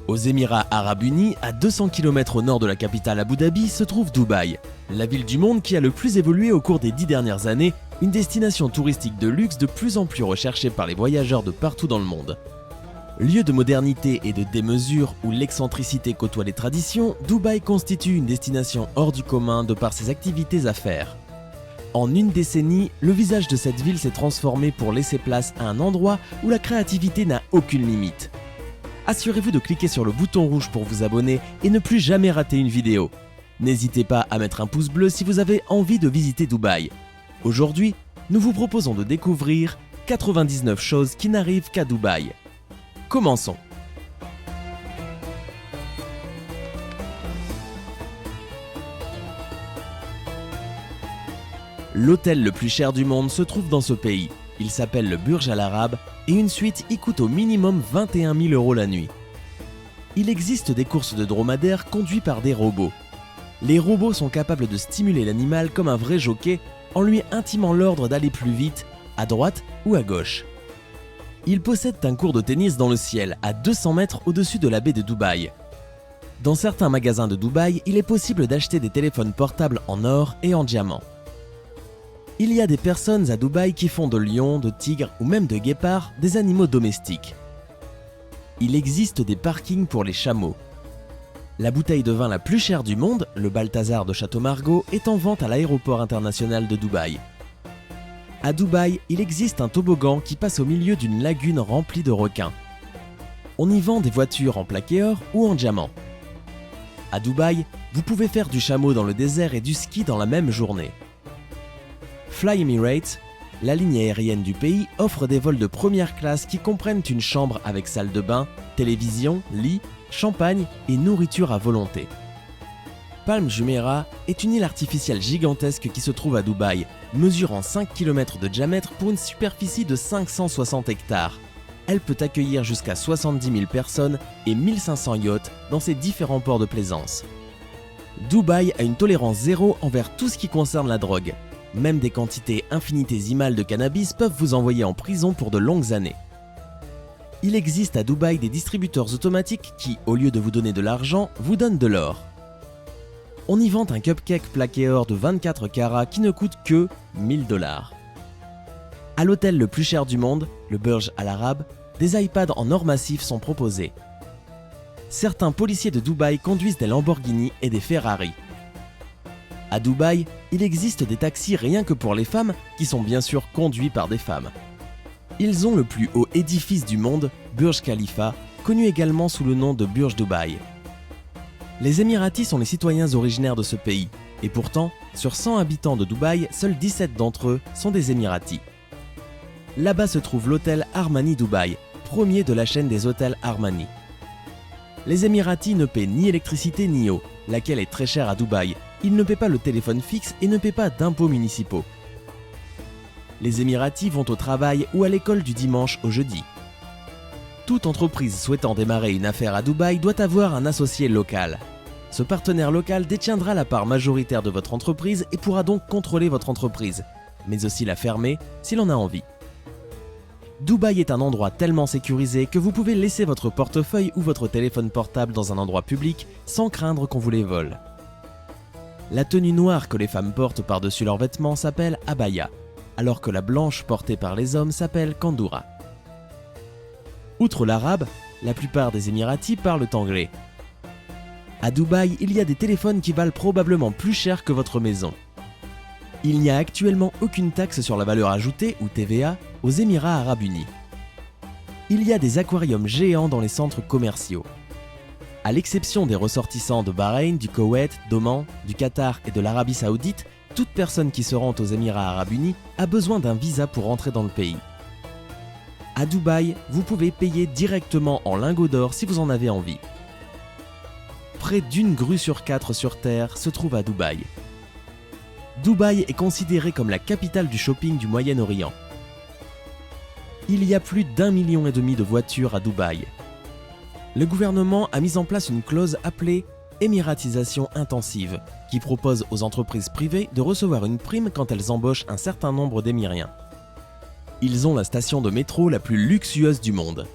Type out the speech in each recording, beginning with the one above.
Aux Émirats Arabes Unis, à 200 km au nord de la capitale Abu Dhabi, se trouve Dubaï, la ville du monde qui a le plus évolué au cours des 10 dernières années, une destination touristique de luxe de plus en plus recherchée par les voyageurs de partout dans le monde. Lieu de modernité et de démesure où l'excentricité côtoie les traditions, Dubaï constitue une destination hors du commun de par ses activités à faire. En une décennie, le visage de cette ville s'est transformé pour laisser place à un endroit où la créativité n'a aucune limite. Assurez-vous de cliquer sur le bouton rouge pour vous abonner et ne plus jamais rater une vidéo. N'hésitez pas à mettre un pouce bleu si vous avez envie de visiter Dubaï. Aujourd'hui, nous vous proposons de découvrir 99 choses qui n'arrivent qu'à Dubaï. Commençons. L'hôtel le plus cher du monde se trouve dans ce pays. Il s'appelle le Burj Al Arab et une suite y coûte au minimum 21 000 € la nuit. Il existe des courses de dromadaires conduits par des robots. Les robots sont capables de stimuler l'animal comme un vrai jockey en lui intimant l'ordre d'aller plus vite, à droite ou à gauche. Ils possèdent un court de tennis dans le ciel, à 200 mètres au-dessus de la baie de Dubaï. Dans certains magasins de Dubaï, il est possible d'acheter des téléphones portables en or et en diamant. Il y a des personnes à Dubaï qui font de lions, de tigres ou même de guépards des animaux domestiques. Il existe des parkings pour les chameaux. La bouteille de vin la plus chère du monde, le Balthazar de Château Margaux, est en vente à l'aéroport international de Dubaï. À Dubaï, il existe un toboggan qui passe au milieu d'une lagune remplie de requins. On y vend des voitures en plaqué or ou en diamant. À Dubaï, vous pouvez faire du chameau dans le désert et du ski dans la même journée. Fly Emirates, la ligne aérienne du pays, offre des vols de première classe qui comprennent une chambre avec salle de bain, télévision, lit, champagne et nourriture à volonté. Palm Jumeirah est une île artificielle gigantesque qui se trouve à Dubaï, mesurant 5 km de diamètre pour une superficie de 560 hectares. Elle peut accueillir jusqu'à 70 000 personnes et 1500 yachts dans ses différents ports de plaisance. Dubaï a une tolérance zéro envers tout ce qui concerne la drogue. Même des quantités infinitésimales de cannabis peuvent vous envoyer en prison pour de longues années. Il existe à Dubaï des distributeurs automatiques qui, au lieu de vous donner de l'argent, vous donnent de l'or. On y vend un cupcake plaqué or de 24 carats qui ne coûte que 1 000 $. À l'hôtel le plus cher du monde, le Burj Al Arab, des iPads en or massif sont proposés. Certains policiers de Dubaï conduisent des Lamborghini et des Ferrari. À Dubaï, il existe des taxis rien que pour les femmes qui sont bien sûr conduits par des femmes. Ils ont le plus haut édifice du monde, Burj Khalifa, connu également sous le nom de Burj Dubaï. Les Émiratis sont les citoyens originaires de ce pays, et pourtant, sur 100 habitants de Dubaï, seuls 17 d'entre eux sont des Émiratis. Là-bas se trouve l'hôtel Armani Dubaï, premier de la chaîne des hôtels Armani. Les Émiratis ne paient ni électricité ni eau, laquelle est très chère à Dubaï. Ils ne paient pas le téléphone fixe et ne paient pas d'impôts municipaux. Les Émiratis vont au travail ou à l'école du dimanche au jeudi. Toute entreprise souhaitant démarrer une affaire à Dubaï doit avoir un associé local. Ce partenaire local détiendra la part majoritaire de votre entreprise et pourra donc contrôler votre entreprise, mais aussi la fermer s'il en a envie. Dubaï est un endroit tellement sécurisé que vous pouvez laisser votre portefeuille ou votre téléphone portable dans un endroit public sans craindre qu'on vous les vole. La tenue noire que les femmes portent par-dessus leurs vêtements s'appelle abaya, alors que la blanche portée par les hommes s'appelle kandoura. Outre l'arabe, la plupart des Émiratis parlent anglais. À Dubaï, il y a des téléphones qui valent probablement plus cher que votre maison. Il n'y a actuellement aucune taxe sur la valeur ajoutée, ou TVA, aux Émirats Arabes Unis. Il y a des aquariums géants dans les centres commerciaux. À l'exception des ressortissants de Bahreïn, du Koweït, d'Oman, du Qatar et de l'Arabie Saoudite, toute personne qui se rend aux Émirats Arabes Unis a besoin d'un visa pour entrer dans le pays. À Dubaï, vous pouvez payer directement en lingots d'or si vous en avez envie. Près d'une grue sur 4 sur Terre se trouve à Dubaï. Dubaï est considérée comme la capitale du shopping du Moyen-Orient. Il y a plus d'1,5 million de voitures à Dubaï. Le gouvernement a mis en place une clause appelée « émiratisation intensive » qui propose aux entreprises privées de recevoir une prime quand elles embauchent un certain nombre d'émiriens. Ils ont la station de métro la plus luxueuse du monde.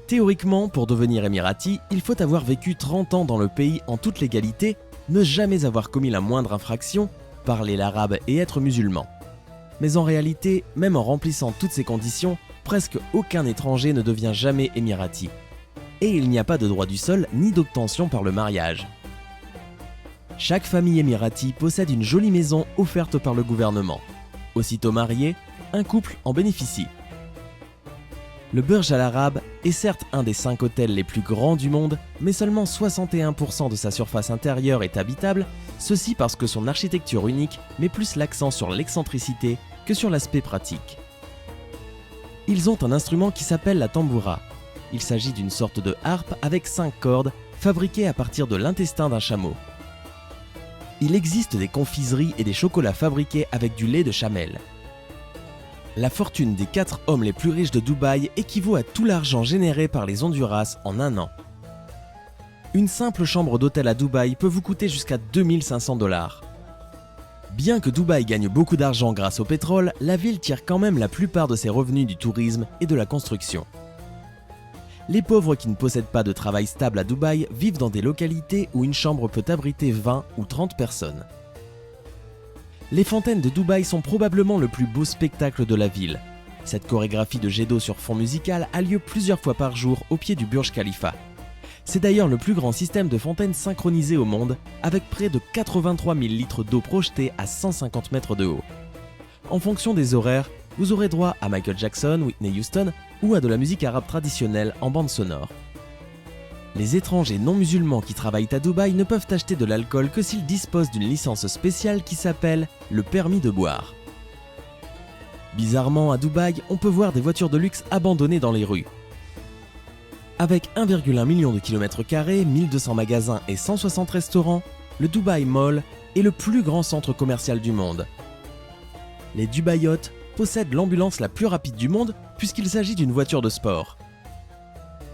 Théoriquement, pour devenir émirati, il faut avoir vécu 30 ans dans le pays en toute légalité, ne jamais avoir commis la moindre infraction, parler l'arabe et être musulman. Mais en réalité, même en remplissant toutes ces conditions, presque aucun étranger ne devient jamais émirati. Et il n'y a pas de droit du sol ni d'obtention par le mariage. Chaque famille émirati possède une jolie maison offerte par le gouvernement. Aussitôt marié, un couple en bénéficie. Le Burj Al Arab est certes un des 5 hôtels les plus grands du monde, mais seulement 61% de sa surface intérieure est habitable, ceci parce que son architecture unique met plus l'accent sur l'excentricité que sur l'aspect pratique. Ils ont un instrument qui s'appelle la tamboura. Il s'agit d'une sorte de harpe avec 5 cordes, fabriquée à partir de l'intestin d'un chameau. Il existe des confiseries et des chocolats fabriqués avec du lait de chamelle. La fortune des 4 hommes les plus riches de Dubaï équivaut à tout l'argent généré par les Honduras en un an. Une simple chambre d'hôtel à Dubaï peut vous coûter jusqu'à 2500 $. Bien que Dubaï gagne beaucoup d'argent grâce au pétrole, la ville tire quand même la plupart de ses revenus du tourisme et de la construction. Les pauvres qui ne possèdent pas de travail stable à Dubaï vivent dans des localités où une chambre peut abriter 20 ou 30 personnes. Les fontaines de Dubaï sont probablement le plus beau spectacle de la ville. Cette chorégraphie de jet d'eau sur fond musical a lieu plusieurs fois par jour au pied du Burj Khalifa. C'est d'ailleurs le plus grand système de fontaines synchronisé au monde, avec près de 83 000 litres d'eau projetés à 150 mètres de haut. En fonction des horaires, vous aurez droit à Michael Jackson, Whitney Houston ou à de la musique arabe traditionnelle en bande sonore. Les étrangers non musulmans qui travaillent à Dubaï ne peuvent acheter de l'alcool que s'ils disposent d'une licence spéciale qui s'appelle le permis de boire. Bizarrement, à Dubaï, on peut voir des voitures de luxe abandonnées dans les rues. Avec 1,1 million de kilomètres carrés, 1200 magasins et 160 restaurants, le Dubai Mall est le plus grand centre commercial du monde. Les Dubai Yacht possèdent l'ambulance la plus rapide du monde puisqu'il s'agit d'une voiture de sport.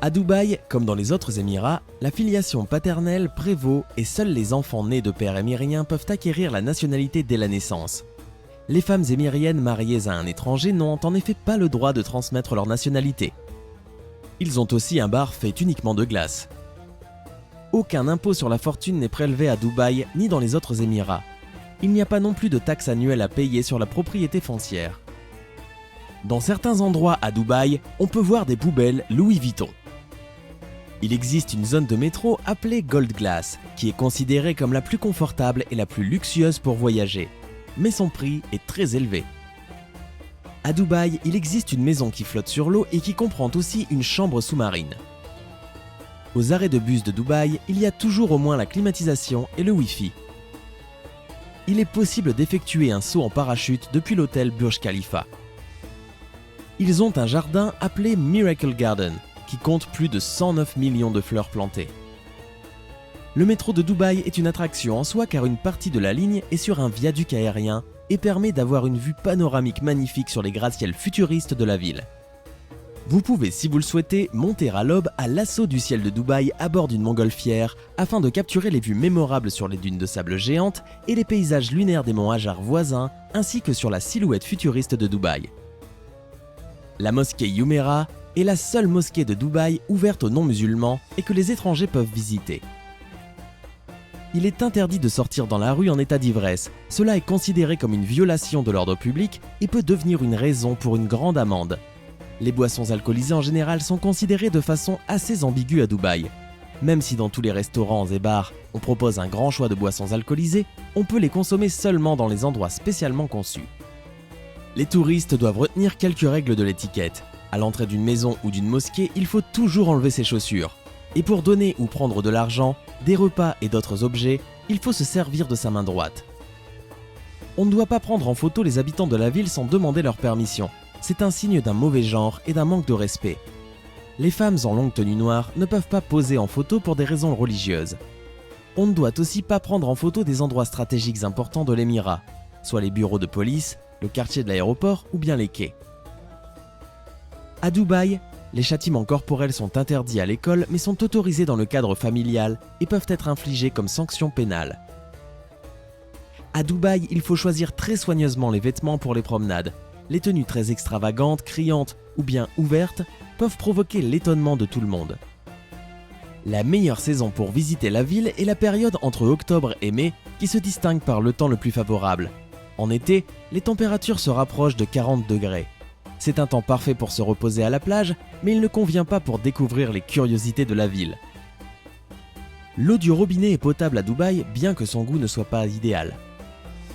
À Dubaï, comme dans les autres Émirats, la filiation paternelle prévaut et seuls les enfants nés de pères émiriens peuvent acquérir la nationalité dès la naissance. Les femmes émiriennes mariées à un étranger n'ont en effet pas le droit de transmettre leur nationalité. Ils ont aussi un bar fait uniquement de glace. Aucun impôt sur la fortune n'est prélevé à Dubaï ni dans les autres Émirats. Il n'y a pas non plus de taxe annuelle à payer sur la propriété foncière. Dans certains endroits à Dubaï, on peut voir des poubelles Louis Vuitton. Il existe une zone de métro appelée Gold Glass, qui est considérée comme la plus confortable et la plus luxueuse pour voyager. Mais son prix est très élevé. À Dubaï, il existe une maison qui flotte sur l'eau et qui comprend aussi une chambre sous-marine. Aux arrêts de bus de Dubaï, il y a toujours au moins la climatisation et le Wi-Fi. Il est possible d'effectuer un saut en parachute depuis l'hôtel Burj Khalifa. Ils ont un jardin appelé Miracle Garden, qui compte plus de 109 millions de fleurs plantées. Le métro de Dubaï est une attraction en soi car une partie de la ligne est sur un viaduc aérien et permet d'avoir une vue panoramique magnifique sur les gratte-ciels futuristes de la ville. Vous pouvez, si vous le souhaitez, monter à l'aube à l'assaut du ciel de Dubaï à bord d'une montgolfière afin de capturer les vues mémorables sur les dunes de sable géantes et les paysages lunaires des monts Hajar voisins ainsi que sur la silhouette futuriste de Dubaï. La mosquée Jumeirah est la seule mosquée de Dubaï ouverte aux non-musulmans et que les étrangers peuvent visiter. Il est interdit de sortir dans la rue en état d'ivresse. Cela est considéré comme une violation de l'ordre public et peut devenir une raison pour une grande amende. Les boissons alcoolisées en général sont considérées de façon assez ambiguë à Dubaï. Même si dans tous les restaurants et bars, on propose un grand choix de boissons alcoolisées, on peut les consommer seulement dans les endroits spécialement conçus. Les touristes doivent retenir quelques règles de l'étiquette. À l'entrée d'une maison ou d'une mosquée, il faut toujours enlever ses chaussures. Et pour donner ou prendre de l'argent, des repas et d'autres objets, il faut se servir de sa main droite. On ne doit pas prendre en photo les habitants de la ville sans demander leur permission. C'est un signe d'un mauvais genre et d'un manque de respect. Les femmes en longue tenue noire ne peuvent pas poser en photo pour des raisons religieuses. On ne doit aussi pas prendre en photo des endroits stratégiques importants de l'émirat, soit les bureaux de police, le quartier de l'aéroport ou bien les quais. À Dubaï, les châtiments corporels sont interdits à l'école mais sont autorisés dans le cadre familial et peuvent être infligés comme sanction pénale. À Dubaï, il faut choisir très soigneusement les vêtements pour les promenades. Les tenues très extravagantes, criantes ou bien ouvertes peuvent provoquer l'étonnement de tout le monde. La meilleure saison pour visiter la ville est la période entre octobre et mai qui se distingue par le temps le plus favorable. En été, les températures se rapprochent de 40 degrés. C'est un temps parfait pour se reposer à la plage, mais il ne convient pas pour découvrir les curiosités de la ville. L'eau du robinet est potable à Dubaï, bien que son goût ne soit pas idéal.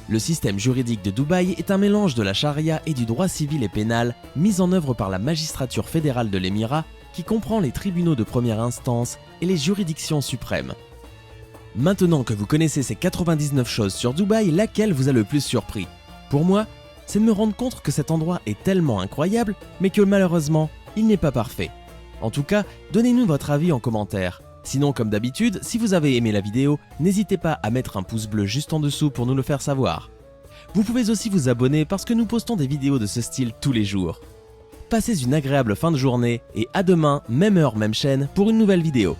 Le système juridique de Dubaï est un mélange de la charia et du droit civil et pénal mis en œuvre par la magistrature fédérale de l'Émirat, qui comprend les tribunaux de première instance et les juridictions suprêmes. Maintenant que vous connaissez ces 99 choses sur Dubaï, laquelle vous a le plus surpris? Pour moi, c'est de me rendre compte que cet endroit est tellement incroyable, mais que malheureusement, il n'est pas parfait. En tout cas, donnez-nous votre avis en commentaire. Sinon, comme d'habitude, si vous avez aimé la vidéo, n'hésitez pas à mettre un pouce bleu juste en dessous pour nous le faire savoir. Vous pouvez aussi vous abonner parce que nous postons des vidéos de ce style tous les jours. Passez une agréable fin de journée et à demain, même heure, même chaîne, pour une nouvelle vidéo.